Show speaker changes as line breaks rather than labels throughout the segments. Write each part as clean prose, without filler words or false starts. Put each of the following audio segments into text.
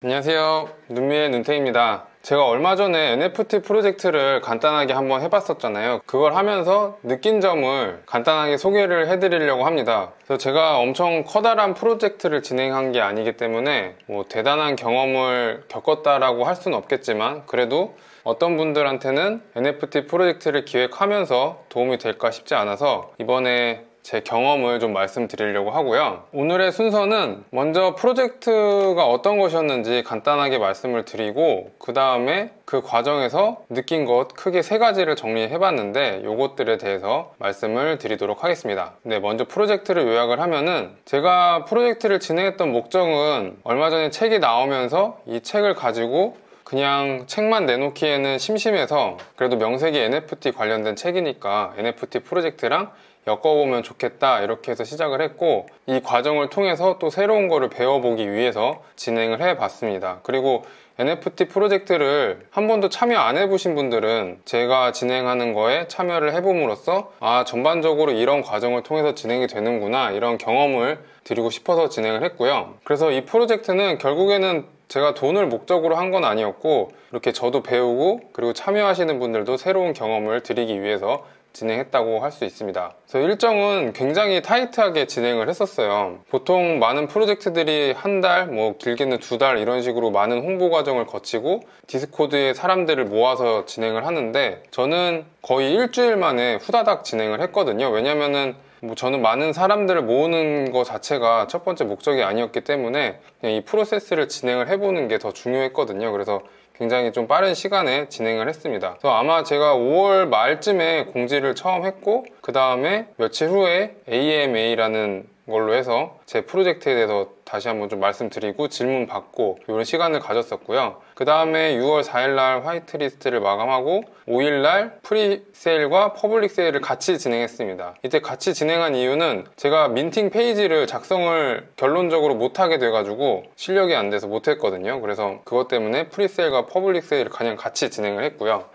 안녕하세요. 눈미의 눈탱입니다. 제가 얼마 전에 NFT 프로젝트를 간단하게 한번 해봤었잖아요. 그걸 하면서 느낀 점을 간단하게 소개를 해드리려고 합니다. 그래서 제가 엄청 커다란 프로젝트를 진행한 게 아니기 때문에 대단한 경험을 겪었다라고 할 수는 없겠지만, 그래도 어떤 분들한테는 NFT 프로젝트를 기획하면서 도움이 될까 싶지 않아서 이번에 제 경험을 좀 말씀드리려고 하고요. 오늘의 순서는 먼저 프로젝트가 어떤 것이었는지 간단하게 말씀을 드리고, 그 다음에 그 과정에서 느낀 것 크게 세 가지를 정리해 봤는데 요것들에 대해서 말씀을 드리도록 하겠습니다. 네, 먼저 프로젝트를 요약을 하면은, 제가 프로젝트를 진행했던 목적은 얼마 전에 책이 나오면서 이 책을 가지고 그냥 책만 내놓기에는 심심해서, 그래도 명색이 NFT 관련된 책이니까 NFT 프로젝트랑 엮어보면 좋겠다, 이렇게 해서 시작을 했고, 이 과정을 통해서 또 새로운 거를 배워보기 위해서 진행을 해봤습니다. 그리고 NFT 프로젝트를 한 번도 참여 안 해보신 분들은 제가 진행하는 거에 참여를 해봄으로써 전반적으로 이런 과정을 통해서 진행이 되는구나, 이런 경험을 드리고 싶어서 진행을 했고요. 그래서 이 프로젝트는 결국에는 제가 돈을 목적으로 한 건 아니었고, 이렇게 저도 배우고 그리고 참여하시는 분들도 새로운 경험을 드리기 위해서 진행했다고 할 수 있습니다. 그래서 일정은 굉장히 타이트하게 진행을 했었어요. 보통 많은 프로젝트들이 한 달, 길게는 두 달 이런 식으로 많은 홍보 과정을 거치고 디스코드에 사람들을 모아서 진행을 하는데, 저는 거의 일주일 만에 후다닥 진행을 했거든요. 왜냐면은 저는 많은 사람들을 모으는 것 자체가 첫 번째 목적이 아니었기 때문에 그냥 이 프로세스를 진행을 해보는 게 더 중요했거든요. 그래서 굉장히 좀 빠른 시간에 진행을 했습니다. 그래서 아마 제가 5월 말쯤에 공지를 처음 했고, 그 다음에 며칠 후에 AMA라는 걸로 해서 제 프로젝트에 대해서 다시 한번 좀 말씀드리고 질문 받고 이런 시간을 가졌었고요. 그 다음에 6월 4일날 화이트리스트를 마감하고 5일날 프리세일과 퍼블릭 세일을 같이 진행했습니다. 이때 같이 진행한 이유는 제가 민팅 페이지를 작성을 결론적으로 못하게 돼가지고 실력이 안 돼서 못했거든요. 그래서 그것 때문에 프리세일과 퍼블릭 세일을 그냥 같이 진행을 했고요.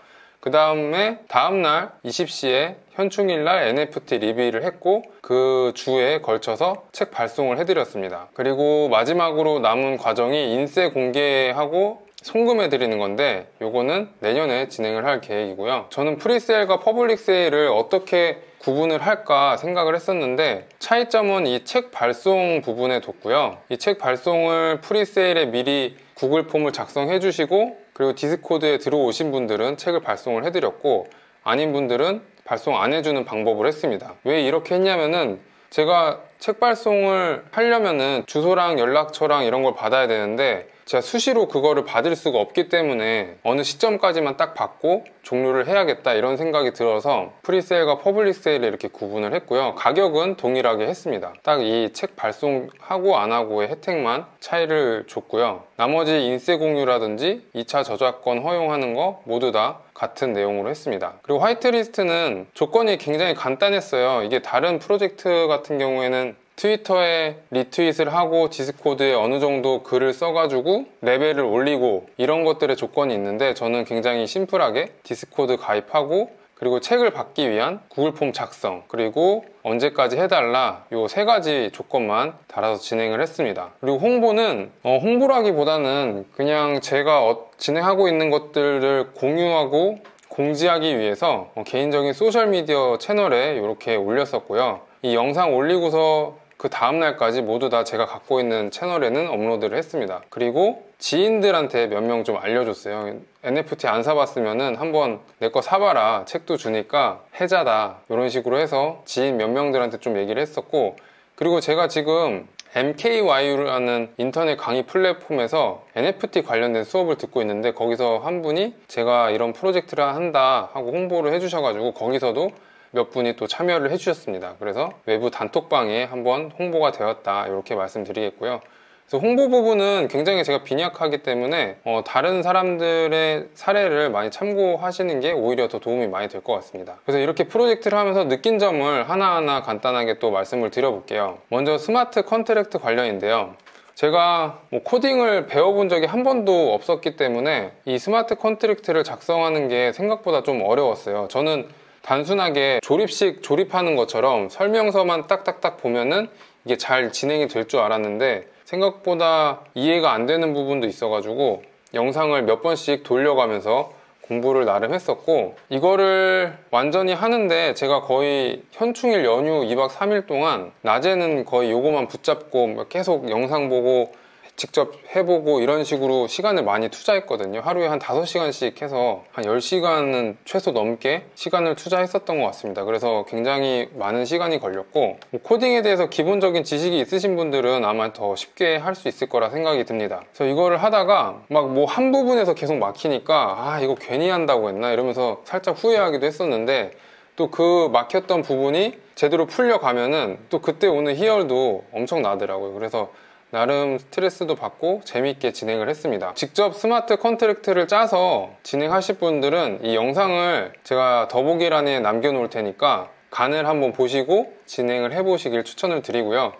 그 다음에 다음날 20시에 현충일날 NFT 리뷰를 했고, 그 주에 걸쳐서 책 발송을 해드렸습니다. 그리고 마지막으로 남은 과정이 인쇄 공개하고 송금해 드리는 건데, 요거는 내년에 진행을 할 계획이고요. 저는 프리세일과 퍼블릭 세일을 어떻게 구분을 할까 생각을 했었는데, 차이점은 이 책 발송 부분에 뒀고요. 이 책 발송을 프리세일에 미리 구글 폼을 작성해 주시고, 그리고 디스코드에 들어오신 분들은 책을 발송을 해드렸고, 아닌 분들은 발송 안 해주는 방법을 했습니다. 왜 이렇게 했냐면은, 제가 책 발송을 하려면은 주소랑 연락처랑 이런 걸 받아야 되는데, 제가 수시로 그거를 받을 수가 없기 때문에 어느 시점까지만 딱 받고 종료를 해야겠다, 이런 생각이 들어서 프리세일과 퍼블릭 세일을 이렇게 구분을 했고요. 가격은 동일하게 했습니다. 딱 이 책 발송하고 안 하고의 혜택만 차이를 줬고요. 나머지 인쇄 공유라든지 2차 저작권 허용하는 거 모두 다 같은 내용으로 했습니다. 그리고 화이트리스트는 조건이 굉장히 간단했어요. 이게 다른 프로젝트 같은 경우에는 트위터에 리트윗을 하고 디스코드에 어느 정도 글을 써가지고 레벨을 올리고 이런 것들의 조건이 있는데, 저는 굉장히 심플하게 디스코드 가입하고, 그리고 책을 받기 위한 구글 폼 작성, 그리고 언제까지 해달라, 요 세 가지 조건만 달아서 진행을 했습니다. 그리고 홍보는 홍보라기보다는 그냥 제가 진행하고 있는 것들을 공유하고 공지하기 위해서 개인적인 소셜미디어 채널에 이렇게 올렸었고요. 이 영상 올리고서 그 다음날까지 모두 다 제가 갖고 있는 채널에는 업로드를 했습니다. 그리고 지인들한테 몇 명 좀 알려줬어요. NFT 안 사봤으면은 한번 내 거 사봐라, 책도 주니까 혜자다, 이런 식으로 해서 지인 몇 명들한테 좀 얘기를 했었고, 그리고 제가 지금 MKYU라는 인터넷 강의 플랫폼에서 NFT 관련된 수업을 듣고 있는데, 거기서 한 분이 제가 이런 프로젝트를 한다 하고 홍보를 해주셔가지고 거기서도 몇 분이 또 참여를 해주셨습니다. 그래서 외부 단톡방에 한번 홍보가 되었다, 이렇게 말씀드리겠고요. 그래서 홍보 부분은 굉장히 제가 빈약하기 때문에 다른 사람들의 사례를 많이 참고하시는 게 오히려 더 도움이 많이 될 것 같습니다. 그래서 이렇게 프로젝트를 하면서 느낀 점을 하나하나 간단하게 또 말씀을 드려볼게요. 먼저 스마트 컨트랙트 관련인데요. 제가 코딩을 배워본 적이 한 번도 없었기 때문에 이 스마트 컨트랙트를 작성하는 게 생각보다 좀 어려웠어요. 저는 단순하게 조립식 조립하는 것처럼 설명서만 딱딱딱 보면은 이게 잘 진행이 될 줄 알았는데, 생각보다 이해가 안 되는 부분도 있어가지고 영상을 몇 번씩 돌려가면서 공부를 나름 했었고, 이거를 완전히 하는데 제가 거의 현충일 연휴 2박 3일 동안 낮에는 거의 요거만 붙잡고 계속 영상 보고 직접 해보고 이런 식으로 시간을 많이 투자했거든요. 하루에 한 5시간씩 해서 한 10시간은 최소 넘게 시간을 투자했었던 것 같습니다. 그래서 굉장히 많은 시간이 걸렸고, 코딩에 대해서 기본적인 지식이 있으신 분들은 아마 더 쉽게 할 수 있을 거라 생각이 듭니다. 그래서 이거를 하다가 막 뭐 한 부분에서 계속 막히니까 아 이거 괜히 한다고 했나 이러면서 살짝 후회하기도 했었는데, 또 그 막혔던 부분이 제대로 풀려가면은 또 그때 오는 희열도 엄청 나더라고요. 그래서 나름 스트레스도 받고 재밌게 진행을 했습니다. 직접 스마트 컨트랙트를 짜서 진행하실 분들은 이 영상을 제가 더보기란에 남겨놓을 테니까 간을 한번 보시고 진행을 해보시길 추천을 드리고요.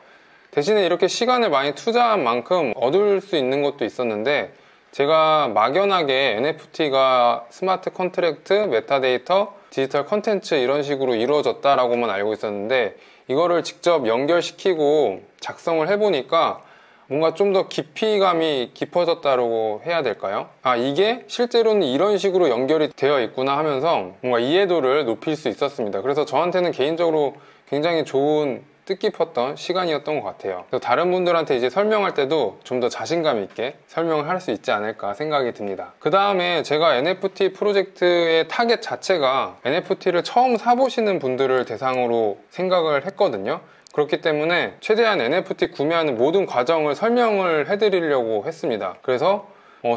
대신에 이렇게 시간을 많이 투자한 만큼 얻을 수 있는 것도 있었는데, 제가 막연하게 NFT가 스마트 컨트랙트, 메타데이터, 디지털 컨텐츠 이런 식으로 이루어졌다라고만 알고 있었는데, 이거를 직접 연결시키고 작성을 해보니까 뭔가 좀 더 깊이감이 깊어졌다고 해야 될까요? 아, 이게 실제로는 이런 식으로 연결이 되어 있구나 하면서 뭔가 이해도를 높일 수 있었습니다. 그래서 저한테는 개인적으로 굉장히 좋은 뜻깊었던 시간이었던 것 같아요. 그래서 다른 분들한테 이제 설명할 때도 좀 더 자신감 있게 설명을 할 수 있지 않을까 생각이 듭니다. 그 다음에 제가 NFT 프로젝트의 타겟 자체가 NFT를 처음 사보시는 분들을 대상으로 생각을 했거든요. 그렇기 때문에 최대한 NFT 구매하는 모든 과정을 설명을 해드리려고 했습니다. 그래서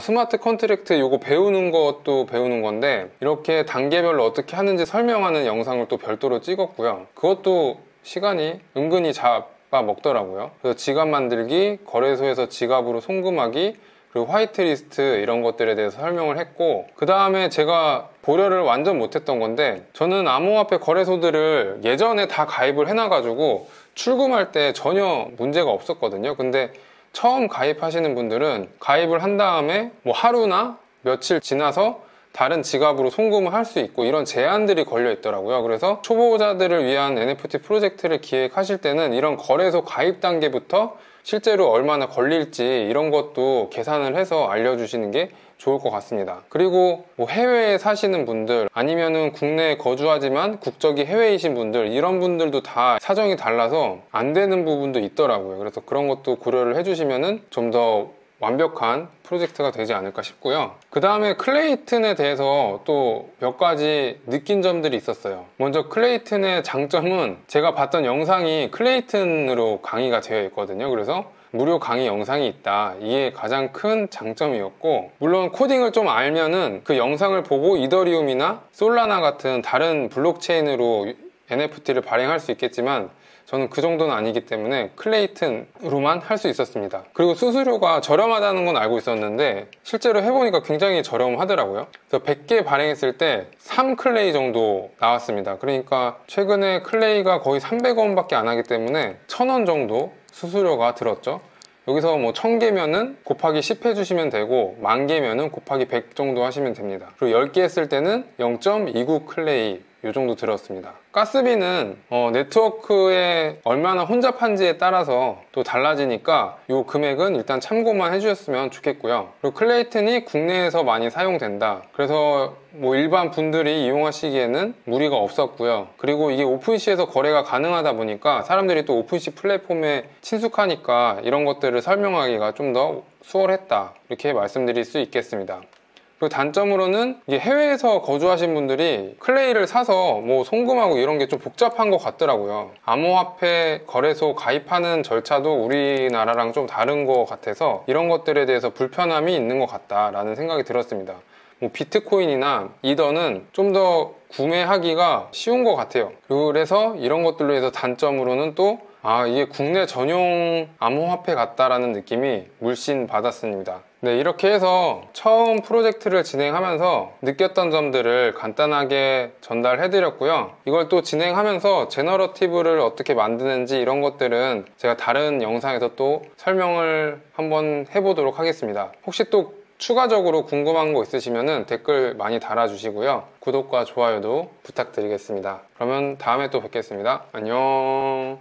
스마트 컨트랙트 요거 배우는 것도 배우는 건데, 이렇게 단계별로 어떻게 하는지 설명하는 영상을 또 별도로 찍었고요. 그것도 시간이 은근히 잡아먹더라고요. 그래서 지갑 만들기, 거래소에서 지갑으로 송금하기, 그리고 화이트리스트 이런 것들에 대해서 설명을 했고, 그 다음에 제가 고려를 완전 못했던 건데, 저는 암호화폐 거래소들을 예전에 다 가입을 해놔가지고 출금할 때 전혀 문제가 없었거든요. 근데 처음 가입하시는 분들은 가입을 한 다음에 뭐 하루나 며칠 지나서 다른 지갑으로 송금을 할 수 있고 이런 제한들이 걸려 있더라고요. 그래서 초보자들을 위한 NFT 프로젝트를 기획하실 때는 이런 거래소 가입 단계부터 실제로 얼마나 걸릴지 이런 것도 계산을 해서 알려주시는 게 좋을 것 같습니다. 그리고 뭐 해외에 사시는 분들, 아니면은 국내에 거주하지만 국적이 해외이신 분들, 이런 분들도 다 사정이 달라서 안 되는 부분도 있더라고요. 그래서 그런 것도 고려를 해주시면은 좀 더 완벽한 프로젝트가 되지 않을까 싶고요. 그 다음에 클레이튼에 대해서 또 몇 가지 느낀 점들이 있었어요. 먼저 클레이튼의 장점은 제가 봤던 영상이 클레이튼으로 강의가 되어 있거든요. 그래서 무료 강의 영상이 있다, 이게 가장 큰 장점이었고, 물론 코딩을 좀 알면은 그 영상을 보고 이더리움이나 솔라나 같은 다른 블록체인으로 NFT를 발행할 수 있겠지만 저는 그 정도는 아니기 때문에 클레이튼으로만 할 수 있었습니다. 그리고 수수료가 저렴하다는 건 알고 있었는데 실제로 해보니까 굉장히 저렴하더라고요. 그래서 100개 발행했을 때 3클레이 정도 나왔습니다. 그러니까 최근에 클레이가 거의 300원밖에 안 하기 때문에 1000원 정도 수수료가 들었죠. 여기서 뭐 1000개면은 곱하기 10 해주시면 되고, 10,000개면은 곱하기 100 정도 하시면 됩니다. 그리고 10개 했을 때는 0.29 클레이 요 정도 들었습니다. 가스비는 네트워크에 얼마나 혼잡한지에 따라서 또 달라지니까 요 금액은 일단 참고만 해주셨으면 좋겠고요. 그리고 클레이튼이 국내에서 많이 사용된다, 그래서 뭐 일반 분들이 이용하시기에는 무리가 없었고요. 그리고 이게 오픈시에서 거래가 가능하다 보니까 사람들이 또 오픈시 플랫폼에 친숙하니까 이런 것들을 설명하기가 좀 더 수월했다, 이렇게 말씀드릴 수 있겠습니다. 그 단점으로는 이게 해외에서 거주하신 분들이 클레이를 사서 뭐 송금하고 이런 게 좀 복잡한 것 같더라고요. 암호화폐 거래소 가입하는 절차도 우리나라랑 좀 다른 것 같아서 이런 것들에 대해서 불편함이 있는 것 같다라는 생각이 들었습니다. 뭐 비트코인이나 이더는 좀 더 구매하기가 쉬운 것 같아요. 그래서 이런 것들로 해서 단점으로는 또 이게 국내 전용 암호화폐 같다라는 느낌이 물씬 받았습니다. 네, 이렇게 해서 처음 프로젝트를 진행하면서 느꼈던 점들을 간단하게 전달해드렸고요. 이걸 또 진행하면서 제너러티브를 어떻게 만드는지 이런 것들은 제가 다른 영상에서 또 설명을 한번 해보도록 하겠습니다. 혹시 또 추가적으로 궁금한 거 있으시면 댓글 많이 달아주시고요. 구독과 좋아요도 부탁드리겠습니다. 그러면 다음에 또 뵙겠습니다. 안녕.